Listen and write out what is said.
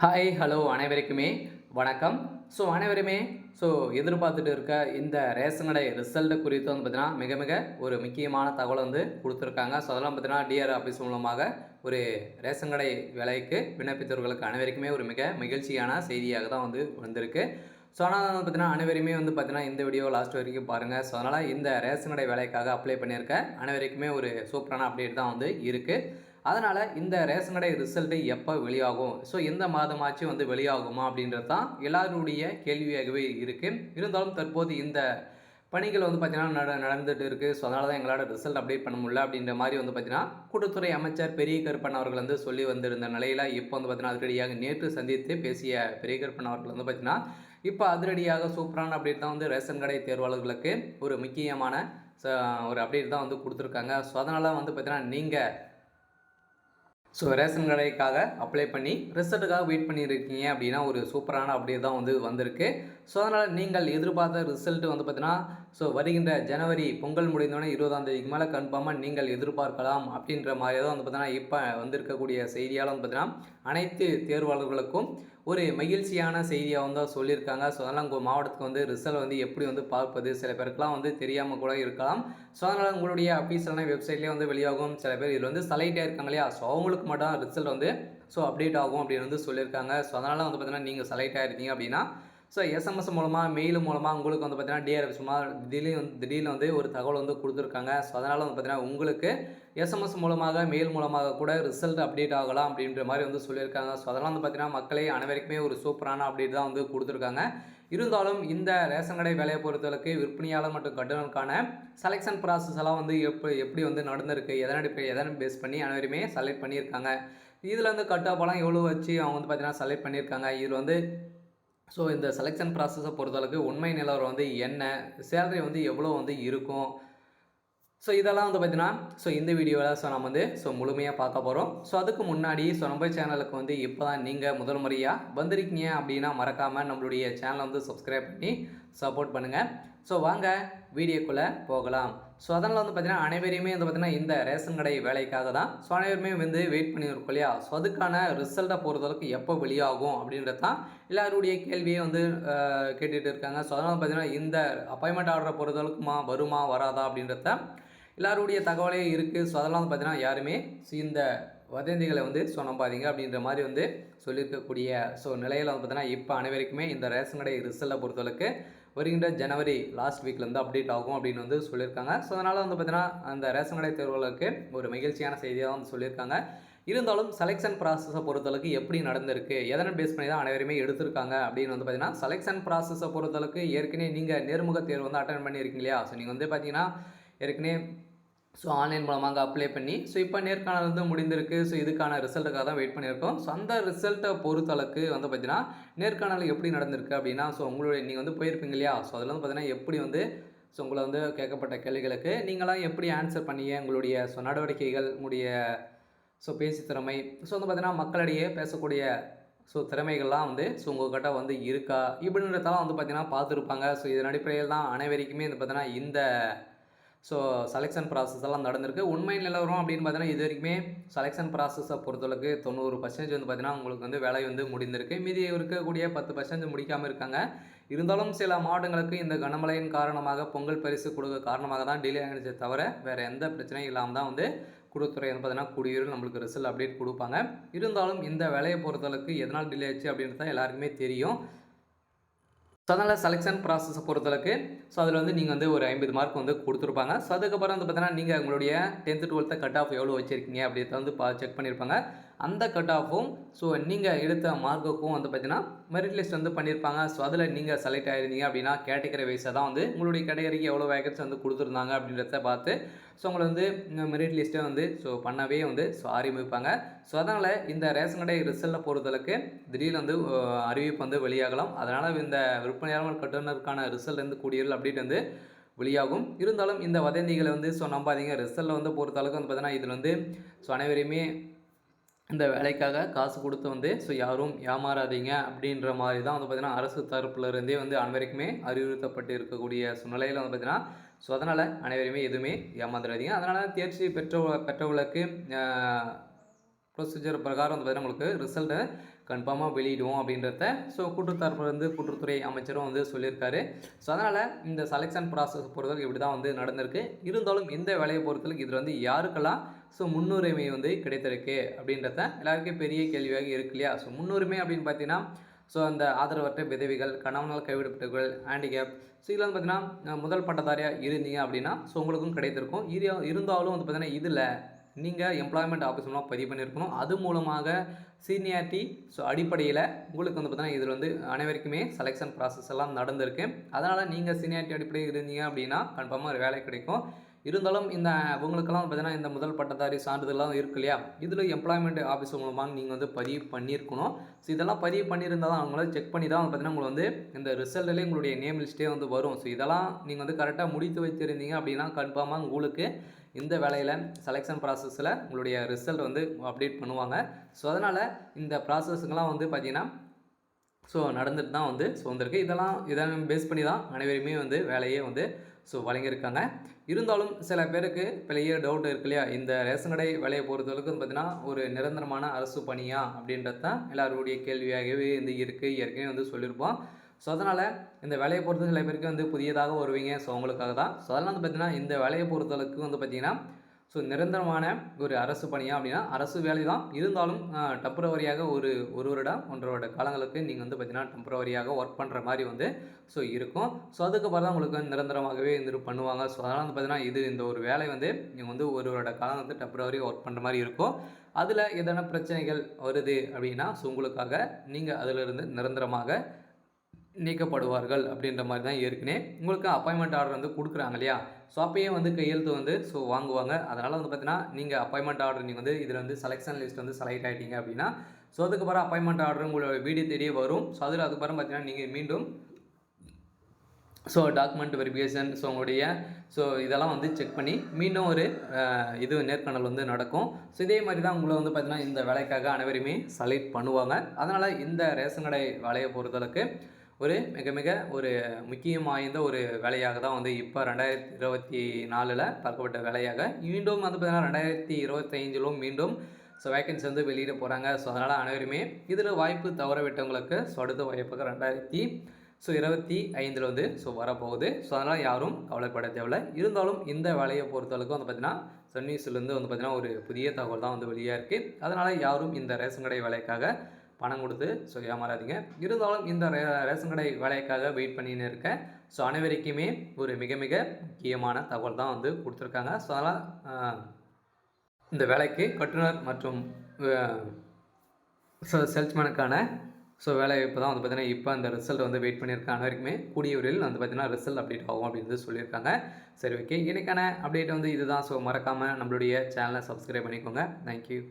Hi hello அனைவருக்குமே வணக்கம். அனைவருமே எதிர்பார்த்துட்டு இருக்க இந்த ரேஷன் கடை ரிசல்ட் குறித்து வந்து பார்த்தீங்கன்னா மிக மிக ஒரு முக்கியமான தகவலை வந்து கொடுத்துருக்காங்க. அதெல்லாம் பார்த்தீங்கன்னா டிஆர் ஆஃபீஸ் மூலமாக ஒரு ரேஷன் கடை வேலைக்கு விண்ணப்பித்தவர்களுக்கு அனைவருக்குமே ஒரு மிக மகிழ்ச்சியான செய்தியாக தான் வந்து வந்திருக்கு. ஆனால் வந்து பார்த்தீங்கன்னா அனைவருமே வந்து பார்த்தீங்கன்னா இந்த வீடியோ லாஸ்ட் வரைக்கும் பாருங்கள். அதனால் இந்த ரேஷன் கடை வேலைக்காக அப்ளை பண்ணியிருக்க அனைவருக்குமே ஒரு சூப்பரான அப்டேட் தான் வந்து இருக்குது. அதனால் இந்த ரேஷன் கடை ரிசல்ட்டு எப்போ வெளியாகும், எந்த மாதமாச்சும் வந்து வெளியாகுமா அப்படின்றது தான் எல்லாருடைய கேள்வியாகவே இருக்குது. இருந்தாலும் தற்போது இந்த பணிகள் வந்து பார்த்திங்கன்னா நடந்துகிட்டு இருக்குது. அதனால தான் எங்களால் ரிசல்ட் அப்டேட் பண்ண முடியல அப்படின்ற மாதிரி வந்து பார்த்திங்கன்னா கூட்டுத்துறை அமைச்சர் பெரிய கருப்பன் அவர்கள் வந்து சொல்லி வந்திருந்த நிலையில் இப்போ வந்து பார்த்திங்கன்னா அதிரடியாக நேற்று சந்தித்து பேசிய பெரிய கருப்பன் அவர்கள் வந்து பார்த்திங்கன்னா இப்போ அதிரடியாக சூப்பரான அப்டேட் தான் வந்து ரேஷன் கடை தேர்வாளர்களுக்கு ஒரு முக்கியமான ஒரு அப்டேட் தான் வந்து கொடுத்துருக்காங்க. அதனால் வந்து பார்த்திங்கன்னா நீங்கள் ரேஷன் கடைக்காக அப்ளை பண்ணி ரிசல்ட்டுக்காக வெயிட் பண்ணியிருக்கீங்க அப்படின்னா ஒரு சூப்பரான அப்டேட் தான் வந்து வந்திருக்கு. அதனால் நீங்கள் எதிர்பார்த்த ரிசல்ட் வந்து பார்த்தீங்கன்னா வருகின்ற ஜனவரி பொங்கல் முடிந்தோடனே 20ஆம் தேதிக்கு மேலே கன்ஃபார்மாக நீங்கள் எதிர்பார்க்கலாம் அப்படின்ற மாதிரி தான் வந்து பார்த்தீங்கன்னா இப்போ வந்திருக்கக்கூடிய செய்தியால் வந்து பார்த்தீங்கன்னா அனைத்து தேர்வாளர்களுக்கும் ஒரு மகிழ்ச்சியான செய்தியாக வந்து சொல்லியிருக்காங்க. அதனால் உங்கள் மாவட்டத்துக்கு வந்து ரிசல்ட் வந்து எப்படி வந்து பார்ப்பது, சில பேருக்குலாம் வந்து தெரியாமல் கூட இருக்கலாம். அதனால் உங்களுடைய அஃபீஷியலான வெப்சைட்லேயே வந்து வெளியாகும். சில பேர் இதில் வந்து செலக்ட் ஆகிருக்காங்க இல்லையா, அவங்களுக்கு மட்டும் ரிசல்ட் வந்து அப்டேட் ஆகும் அப்படின்னு வந்து சொல்லியிருக்காங்க. அதனால் வந்து பார்த்தீங்கன்னா நீங்கள் செலக்ட் ஆகிருக்கீங்க அப்படின்னா எஸ்எம்எஸ் மூலமாக மெயில் மூலமாக உங்களுக்கு வந்து பார்த்தீங்கன்னா டிஆர்எஃப் சும்மா திடீர்னு வந்து ஒரு தகவல் வந்து கொடுத்துருக்காங்க. அதனால் வந்து பார்த்தீங்கன்னா உங்களுக்கு எஸ்எம்எஸ் மூலமாக மெயில் மூலமாக கூட ரிசல்ட் அப்டேட் ஆகலாம் அப்படின்ற மாதிரி வந்து சொல்லியிருக்காங்க. அதெல்லாம் வந்து பார்த்தீங்கன்னா மக்களே அனைவருக்குமே ஒரு சூப்பரான அப்டேட் தான் வந்து கொடுத்துருக்காங்க. இருந்தாலும் இந்த ரேஷன் கடை வேலையை பொறுத்தளவுக்கு விற்பனையாளர் மற்றும் கட்டணக்கான செலெக்ஷன் ப்ராசஸ் எல்லாம் வந்து எப்படி வந்து நடந்திருக்கு, எதனை பேஸ் பண்ணி அனைவருமே செலக்ட் பண்ணியிருக்காங்க, இதில் வந்து கட் ஆஃப் எல்லாம் எவ்வளோ வச்சு அவங்க வந்து பார்த்தீங்கன்னா செலக்ட் பண்ணியிருக்காங்க. இதில் வந்து இந்த செலெக்ஷன் ப்ராசஸை பொறுத்தளவுக்கு உண்மை நிலவரம் வந்து என்ன, சேலரி வந்து எவ்வளோ வந்து இருக்கும், இதெல்லாம் வந்து பார்த்தீங்கன்னா இந்த வீடியோவில் நம்ம வந்து முழுமையாக பார்க்க போகிறோம். அதுக்கு முன்னாடி நம்ம சேனலுக்கு வந்து இப்போ தான் நீங்கள் முதல் முறையாக வந்திருக்கீங்க அப்படின்னா மறக்காமல் நம்மளுடைய சேனலை வந்து சப்ஸ்கிரைப் பண்ணி சப்போர்ட் பண்ணுங்கள். வாங்க வீடியோக்குள்ளே போகலாம். அதனால் வந்து பார்த்தீங்கன்னா அனைவரையுமே வந்து பார்த்தீங்கன்னா இந்த ரேஷன் கடை வேலைக்காக தான் அனைவருமே வந்து வெயிட் பண்ணியிருக்கோம் இல்லையா. அதுக்கான ரிசல்ட்டை பொறுத்தளவுக்கு எப்போ வெளியாகும் அப்படின்றது தான் எல்லாருடைய கேள்வியே வந்து கேட்டுகிட்டு இருக்காங்க. அதனால் பார்த்தீங்கன்னா இந்த அப்பாயின்மெண்ட் ஆர்டரை பொறுத்தளவுக்கு வருமா வராதா அப்படின்றத எல்லாருடைய கடவுளே இருக்குது. அதெல்லாம் வந்து பார்த்தீங்கன்னா யாருமே இந்த வதந்திகளை வந்து நம்பாதீங்க அப்படின்ற மாதிரி வந்து சொல்லியிருக்கக்கூடிய நிலையில் வந்து பார்த்தீங்கன்னா இப்போ அனைவருக்குமே இந்த ரேஷன் கடை ரிசல்ட்டை பொறுத்தளவுக்கு வருகின்ற ஜனவரி லாஸ்ட் வீக்லேருந்து அப்டேட் ஆகும் அப்படின்னு வந்து சொல்லியிருக்காங்க. அதனால் வந்து பார்த்தீங்கன்னா அந்த ரேஷன் கடை தேர்வுகளுக்கு ஒரு மகிழ்ச்சியான செய்தியாக வந்து சொல்லியிருக்காங்க. இருந்தாலும் செலெக்ஷன் ப்ராசஸை பொறுத்தளவுக்கு எப்படி நடந்திருக்கு, எதனை பேஸ் பண்ணி தான் அனைவருமே எடுத்திருக்காங்க அப்படின்னு வந்து பார்த்தீங்கன்னா செலெக்ஷன் ப்ராசஸை பொறுத்தளவுக்கு ஏற்கனவே நீங்கள் நேர்முக தேர்வு வந்து அட்டன் பண்ணியிருக்கீங்க இல்லையா. நீங்கள் வந்து பார்த்தீங்கன்னா ஏற்கனவே ஆன்லைன் மூலமாக அப்ளை பண்ணி இப்போ நேர்காணல் வந்து முடிந்திருக்கு. இதுக்கான ரிசல்ட்டுக்காக தான் வெயிட் பண்ணியிருக்கோம். அந்த ரிசல்ட்டை பொறுத்தளவுக்கு வந்து பார்த்தீங்கன்னா நேர்காணல் எப்படி நடந்திருக்கு அப்படின்னா உங்களுடைய நீங்கள் வந்து போயிருப்பீங்க இல்லையா. அதில் வந்து பார்த்தீங்கன்னா எப்படி வந்து உங்களை வந்து கேட்கப்பட்ட கேள்விகளுக்கு நீங்களாம் எப்படி ஆன்சர் பண்ணீங்க, உங்களுடைய நடவடிக்கைகள், உங்களுடைய பேச்சு திறமை, வந்து பார்த்தீங்கன்னா மக்களிடையே பேசக்கூடிய திறமைகள்லாம் வந்து உங்கள்கிட்ட வந்து இருக்கா இப்படின்றதெல்லாம் வந்து பார்த்தீங்கன்னா பார்த்துருப்பாங்க. இதன் அடிப்படையில் தான் அனைவருக்குமே வந்து பார்த்தீங்கன்னா இந்த செலெக்ஷன் ப்ராசஸ் எல்லாம் நடந்திருக்கு. உண்மை நிலவரம் அப்படின்னு பார்த்தீங்கன்னா இது வரைக்குமே செலெக்ஷன் ப்ராசஸை பொறுத்தளவுக்கு 90% வந்து பார்த்தீங்கன்னா உங்களுக்கு வந்து வேலை வந்து முடிந்திருக்கு. மீதி இருக்கக்கூடிய 10% முடிக்காமல் இருக்காங்க. இருந்தாலும் சில மாவட்டங்களுக்கு இந்த கனமழையின் காரணமாக பொங்கல் பரிசு கொடுக்க காரணமாக தான் டிலே ஆகிடுச்சே தவிர வேறு எந்த பிரச்சனையும் இல்லாமல் தான் வந்து குடுத்துறை வந்து பார்த்தீங்கன்னா கூடியூரில் நம்மளுக்கு ரிசல்ட் அப்டேட் கொடுப்பாங்க. இருந்தாலும் இந்த வேலையை பொறுத்தளவுக்கு எதனால் டிலே ஆச்சு அப்படின்றது தான் எல்லாருக்குமே தெரியும். அதனால் செலெக்ஷன் ப்ராசஸை பொறுத்தளவுக்கு அதில் வந்து நீங்கள் வந்து ஒரு 50 மார்க் வந்து கொடுத்துருப்பாங்க. அதுக்கப்புறம் வந்து பார்த்தீங்கன்னா நீங்கள் உங்களுடைய 10th 12th கட் ஆஃப் எவ்வளோ வச்சுருக்கீங்க அப்படின்றத வந்து செக் பண்ணியிருப்பாங்க. அந்த கட் ஆஃபும் நீங்கள் எடுத்த மார்க்குக்கும் வந்து பார்த்தீங்கன்னா மெரிட் லிஸ்ட் வந்து பண்ணியிருப்பாங்க. அதில் நீங்கள் செலக்ட் ஆகிருந்தீங்க அப்படின்னா கேட்டகரி வைஸாக தான் வந்து உங்களுடைய கேட்டகரிக்கு எவ்வளோ வேகன்சி வந்து கொடுத்துருந்தாங்க அப்படின்றத பார்த்து உங்களை வந்து மெரிட் லிஸ்ட்டை வந்து பண்ணவே வந்து ஆரம்பிப்பாங்க. அதனால் இந்த ரேஷன் கடை ரிசல்ட்டை பொறுத்தளவுக்கு திடீர்னு வந்து அறிவிப்பு வந்து வெளியாகலாம். அதனால் இந்த விற்பனையாளர் கட்டுநருக்கான ரிசல்ட் வந்து கூடியல் அப்டேட் வந்து வெளியாகும். இருந்தாலும் இந்த வதந்திகளை வந்து நம்பாதீங்க. ரிசல்ட்டில் வந்து பொறுத்தளவுக்கு வந்து பார்த்தீங்கன்னா இதில் வந்து நினைவரையுமே இந்த வேலைக்காக காசு கொடுத்து வந்து யாரும் ஏமாறாதீங்க அப்படின்ற மாதிரி தான் வந்து பார்த்திங்கன்னா அரசு தரப்புலேருந்தே வந்து அனைவருக்குமே அறிவுறுத்தப்பட்டு இருக்கக்கூடிய சூழ்நிலையில் வந்து பார்த்திங்கன்னா அதனால் அனைவருமே எதுவுமே ஏமாந்துடாதீங்க. அதனால் தேர்ச்சி பெற்றவர்களுக்கு ப்ரொசீஜர் பிரகாரம் வந்து பார்த்தீங்கன்னா உங்களுக்கு ரிசல்ட்டை கன்ஃபார்மாக வெளியிடுவோம் அப்படின்றத ஸோ கூட்டுறவுத்துறை அமைச்சரும் வந்து சொல்லியிருக்காரு. ஸோ அதனால் இந்த செலெக்ஷன் ப்ராசஸ் பொறுத்தவரைக்கும் இப்படி தான் வந்து நடந்திருக்கு. இருந்தாலும் இந்த வேலையை பொறுத்தவரைக்கும் இதில் வந்து யாருக்கெல்லாம் ஸோ முன்னுரிமை வந்து கிடைத்திருக்கு அப்படின்றத எல்லாருக்கும் பெரிய கேள்வியாக இருக்கு இல்லையா? ஸோ முன்னுரிமை அப்படின்னு பார்த்தீங்கன்னா ஸோ அந்த ஆதரவற்ற விதவைகள், கணவனால் கைவிடப்பட்டவர்கள், ஹேண்டிகேப், ஸோ இதில் வந்து பார்த்தீங்கன்னா முதல் பட்டதாரியாக இருந்தீங்க அப்படின்னா ஸோ உங்களுக்கும் கிடைத்திருக்கும். இருந்தாலும் வந்து பார்த்தீங்கன்னா இதில் நீங்கள் எம்ப்ளாய்மெண்ட் ஆஃபீஸ் மூலமாக பதிவு பண்ணியிருக்கணும். அது மூலமாக சீனியாரிட்டி ஸோ அடிப்படையில் உங்களுக்கு வந்து பார்த்தீங்கன்னா இதில் வந்து அனைவருக்குமே செலெக்ஷன் ப்ராசஸ் எல்லாம் நடந்திருக்கு. அதனால் நீங்கள் சீனியாரிட்டி அடிப்படையில் இருந்தீங்க அப்படின்னா கன்ஃபார்மாக ஒரு வேலை கிடைக்கும். இருந்தாலும் இந்த உங்களுக்கெல்லாம் பார்த்தீங்கன்னா இந்த முதல் பட்டதாரி சான்றிதழ்லாம் இருக்கு இல்லையா? இதில் எம்ப்ளாய்மெண்ட் ஆஃபீஸ் மூலமாக நீங்கள் வந்து பதிவு பண்ணியிருக்கணும். ஸோ இதெல்லாம் பதிவு பண்ணியிருந்தால் தான் அவங்கள செக் பண்ணி தான் பார்த்தீங்கன்னா உங்களுக்கு வந்து இந்த ரிசல்ட்லேயே உங்களுடைய நேம் லிஸ்ட்டே வந்து வரும். ஸோ இதெல்லாம் நீங்கள் வந்து கரெக்டாக முடித்து வைத்திருந்தீங்க அப்படின்னா கன்ஃபார்மாக உங்களுக்கு இந்த வேலையில் செலெக்ஷன் ப்ராசஸில் உங்களுடைய ரிசல்ட் வந்து அப்டேட் பண்ணுவாங்க. ஸோ அதனால் இந்த ப்ராசஸுங்கெல்லாம் வந்து பார்த்திங்கன்னா ஸோ நடந்துட்டு தான் வந்து வந்திருக்கு. இதெல்லாம் பேஸ் பண்ணி தான் அனைவருமே வந்து வேலையே வந்து வழங்கியிருக்காங்க. இருந்தாலும் சில பேருக்கு பெரிய டவுட் இருக்கு இல்லையா? இந்த ரேஷன் கடை வேலையை பொறுத்தளவுக்கு பார்த்தீங்கன்னா ஒரு நிரந்தரமான அரசு பணியா அப்படின்றது தான் எல்லாருடைய கேள்வியாகவே வந்து இருக்குது. ஏற்கனவே வந்து சொல்லியிருப்போம். ஸோ அதனால் இந்த வேலையை பொறுத்த சில பேருக்கு வந்து புதியதாக வருவீங்க. ஸோ அவங்களுக்காக தான். ஸோ அதெல்லாம் வந்து பார்த்திங்கன்னா இந்த வேலையை பொறுத்தளவுக்கு வந்து பார்த்திங்கன்னா ஸோ நிரந்தரமான ஒரு அரசு பணியா அப்படின்னா அரசு வேலை தான். இருந்தாலும் டெம்பரவரியாக ஒரு வருடம் 1.5 வருட காலங்களுக்கு நீங்கள் வந்து பார்த்திங்கன்னா டெம்பரவரியாக ஒர்க் பண்ணுற மாதிரி வந்து இருக்கும். ஸோ அதுக்கப்புறம் தான் உங்களுக்கு நிரந்தரமாகவே இது பண்ணுவாங்க. ஸோ அதனால் வந்து பார்த்திங்கன்னா இந்த ஒரு வேலை வந்து நீங்கள் வந்து 1 வருட காலம் வந்து டெம்பரவரி ஒர்க் பண்ணுற மாதிரி இருக்கும். அதில் எதனா பிரச்சனைகள் வருது அப்படின்னா ஸோ உங்களுக்காக நீங்கள் அதிலிருந்து நிரந்தரமாக நீக்கப்படுவார்கள் அப்படின்ற மாதிரி தான் ஏற்கனவே உங்களுக்கு அப்பாயின்மெண்ட் ஆர்டர் வந்து கொடுக்குறாங்க இல்லையா? ஸோ அப்பயே வந்து கையெழுத்து வந்து வாங்குவாங்க. அதனால் வந்து பார்த்தீங்கன்னா நீங்கள் அப்பாயின்மெண்ட் ஆர்டர் நீங்கள் வந்து இதில் வந்து செலெக்ஷன் லிஸ்ட் வந்து செலக்ட் ஆகிட்டீங்க அப்படின்னா ஸோ அதுக்கப்புறம் அப்பாயின்மெண்ட் ஆர்டர் உங்களோட வீடியோ தேடியே வரும். ஸோ அதுக்கப்புறம் பார்த்தீங்கன்னா நீங்கள் மீண்டும் டாக்குமெண்ட் வெரிஃபிகேஷன் உங்களுடைய இதெல்லாம் வந்து செக் பண்ணி மீண்டும் ஒரு நேர்காணல் வந்து நடக்கும். ஸோ இதே மாதிரி தான் உங்களை வந்து பார்த்தீங்கன்னா இந்த வேலைக்காக அனைவருமே செலக்ட் பண்ணுவாங்க. அதனால் இந்த ரேஷன் கடை வேலையை பொறுத்தளவுக்கு ஒரு மிக ஒரு முக்கியம் வாய்ந்த ஒரு வேலையாக தான் வந்து இப்போ 2024 பார்க்கப்பட்ட வேலையாக மீண்டும் வந்து பார்த்தீங்கன்னா 2025 மீண்டும் வேக்கன்சி வந்து வெளியிட போகிறாங்க. ஸோ அதனால் அனைவருமே இதில் வாய்ப்பு தவற விட்டவங்களுக்கு அடுத்த வாய்ப்பாக 2025 வந்து வரப்போகுது. ஸோ அதனால் யாரும் கவலைப்பட தேவையில்லை. இருந்தாலும் இந்த வேலையை பொறுத்தளவுக்கு வந்து பார்த்திங்கன்னா சன் நியூஸ்லேருந்து வந்து பார்த்திங்கன்னா ஒரு புதிய தகவல் தான் வந்து வெளியாக இருக்குது. அதனால் யாரும் இந்த ரேஷன் கடை வேலைக்காக பணம் கொடுத்து ஏமாறாதீங்க. இருந்தாலும் இந்த ரேஷன் கடை வேலைக்காக வெயிட் பண்ணின்னு இருக்கேன். ஸோ அனைவருக்குமே ஒரு மிக முக்கியமான தகவல் தான் வந்து கொடுத்துருக்காங்க. ஸோ அதனால் இந்த வேலைக்கு கட்டுனர் மற்றும் சேல்ஸ்மேனுக்கான வேலை இப்போ தான் வந்து பார்த்தீங்கன்னா இப்போ அந்த ரிசல்ட் வந்து வெயிட் பண்ணியிருக்காங்க. அனைவருக்குமே கூடிய விரைவில் வந்து பார்த்தீங்கன்னா ரிசல்ட் அப்டேட் ஆகும் அப்படின்னு சொல்லியிருக்காங்க. சரி, ஓகே, இன்னைக்கான அப்டேட் வந்து இதுதான். ஸோ மறக்காமல் நம்மளுடைய சேனலை சப்ஸ்கிரைப் பண்ணிக்கோங்க. தேங்க்யூ.